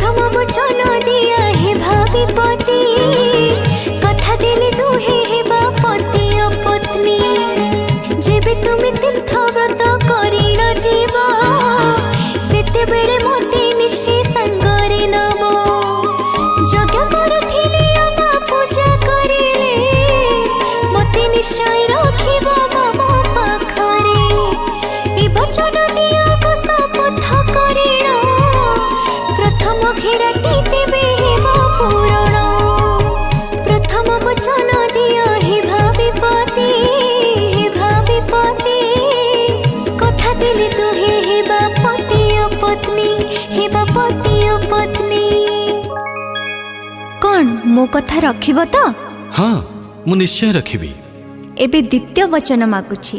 प्रथम वचन दिया हे भाविपति कथा देले दुहे हेबा पति और पत्नी जेबे तुम तीर्थ व्रत करिण जीव सेते बेले मते निश्चय संगरे नब यज्ञ करुथिले अबा पूजा करिले मते निश्चय रखिब मम पाखरे ए वचन दिया को शपथ करिण प्रथम घेराटी देबे हेब पूरण प्रथम वचन दिया हे भाविपति कथा देले दुहे हेबा पति और पत्नी हेबा पति और पत्नी कौन मो कथा रखिब तो? हाँ मु निश्चय रखिबी। एबे द्वितीय वचन मागुछि